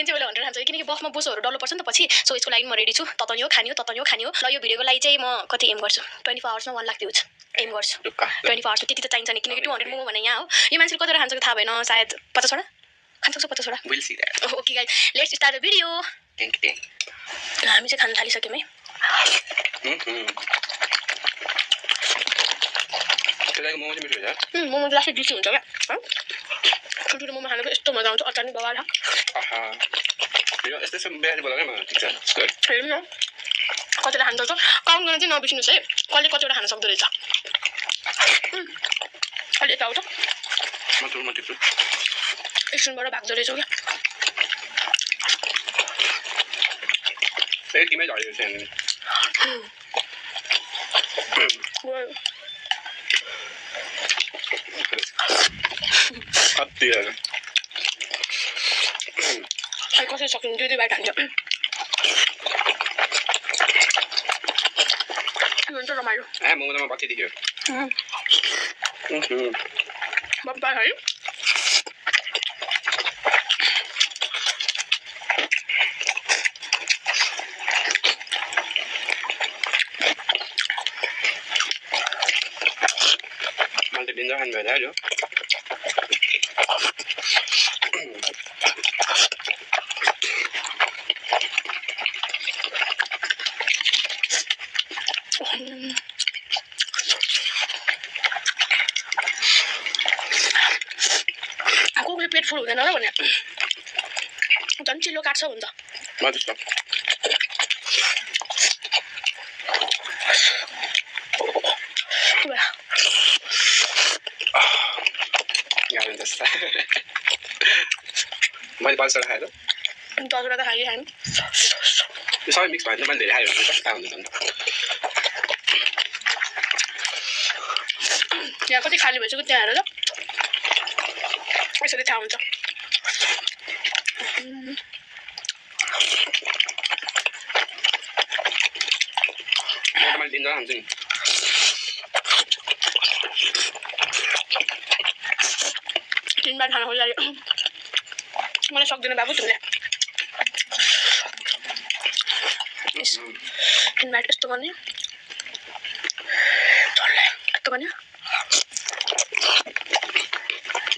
चाहिँ मैले 100 खान्छु किनकि बफमा बोसोहरु डल्लो पर्छ नि त पछि सो यसको लागि म रेडी छु तताउनु खानियो ल यो भिडियोको लागि चाहिँ म कति एम गर्छु 24 आवर्समा 1 लाख भ्युज एम गर्छु 24 आवर्स त्यति त चाहिन्छ नि किनकि 200 मोमो भने यहाँ हो यो मान्छेले कतिवटा खान्छ थाहा भएन सायद 50 वटा खान्छ 50 वटा will see that okay guys let's start the video हामी चाहिँ खान थालिसक्यौं है त्यसलाई मोमो चाहिँ मिठो हुन्छ मोमो लास्टै जुसी हुन्छ क्या ठुल्ठुलो मोमो खानु यस्तो मजा आउँछ अचार नि बगाएर आहा यो यस्तो सब बिहान बोलाउने मलाई ठिक छ हेर्नु न कतिवटा खान्छ काउन्ट गर्न चाहिँ नबिर्सिनुस् है कसले कतिवटा खान सक्दो रहेछ अलि यता आउँछ म टिप्छु एकछिनबाट भाग्दो रहेछ क्या त्यही तिमै झऱ्यो चाहिँ कति कसरी सकिन्छ दुई बाइट खान्छ हुन्छ रमाइलो मोमोमा बत्ती देख्यो बब्बा है मैले त डिन्जर खानु भएर आयो कोकले पेट फुल हुँदैन र भने झन् चिल्लो काट्छ हुन्छ म त्यस्तो मैले 5 वटा खाएँ त 10 वटा त खाइ खायौँ यो सबै मिक्स भयो मैले धेरै खायो भने कस्तो हुन्छ नि यहाँ कति खाली भइसक्यो त्यहाँ हेरेर यसरी थाहा हुन्छ मैले डिन्जर खान्छु नि तीन बार खाना खोजिहाल्यो मलाई सक्दैन बाबु तिमीले तीन बार यस्तो गर्ने यस्तो गर्ने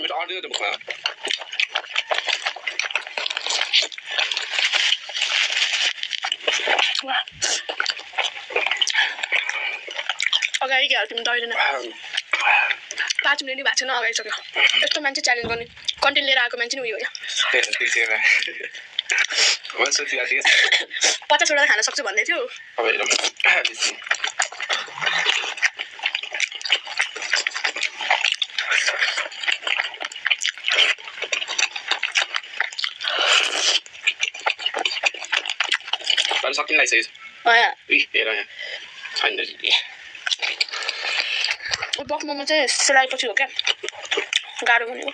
मेरो अर्डर त भुवा अगाडि हाल तिमी दैदैन 5 मिनट भएको छैन अगाइसक्यो यस्तो मान्छे च्यालेन्ज गर्ने कन्टेन्ट लिएर आएको मान्छे नि उयो हो 50 वटा खान सक्छु भन्दै थियो सकिन लागिसक्यो हेर यहाँ छैन बफ मोमो चाहिँ सिलाएपछि हो क्या गाह्रो भनेको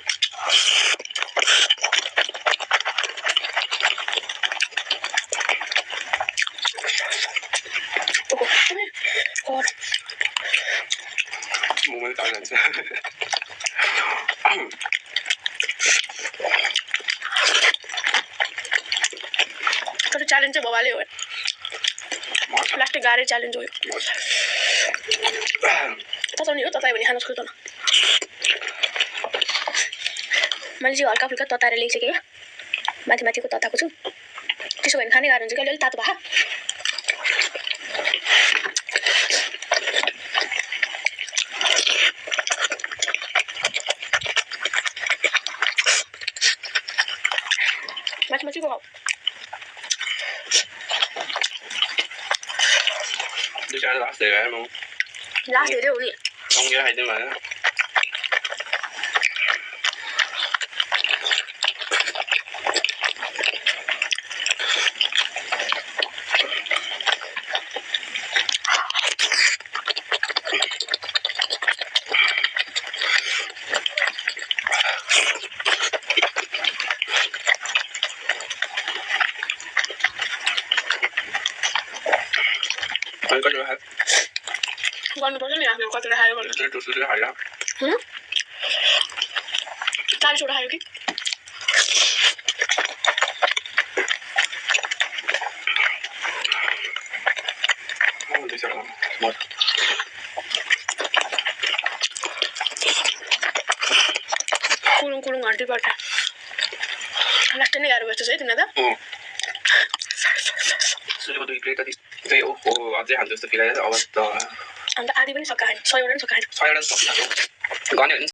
मोमो ताल जान्छ तर च्यालेन्ज चाहिँ भवाले हो लास्टै गाह्रै च्यालेन्ज हो तताउने हो ततायो भने खान सक्दैन मैले चाहिँ हल्का फुल्का तताएर ल्याइसकेँ क्या माथिको तताएको छु त्यसो भने खाने गाह्रो हुन्छ क्या अलिअलि तातो भए माथिको खाऊ लास्ट धेरै हो नि खाइदिउँ भएन गर्नुपर्छ नि आफ्नो कतिवटा खायो भने 40 वटा खायो कि कुलुङ हड्डी पर्छ लास्ट नै गाह्रो गर्छ है तिमीलाई त सुनेको 2 प्लेट त्यही ओहो अझै हाल्छ जस्तो फिल आयो अब त अन्त आधी पनि सक्का खाने 100 वटा पनि सक्का खाने 6 वटा गन्यो भने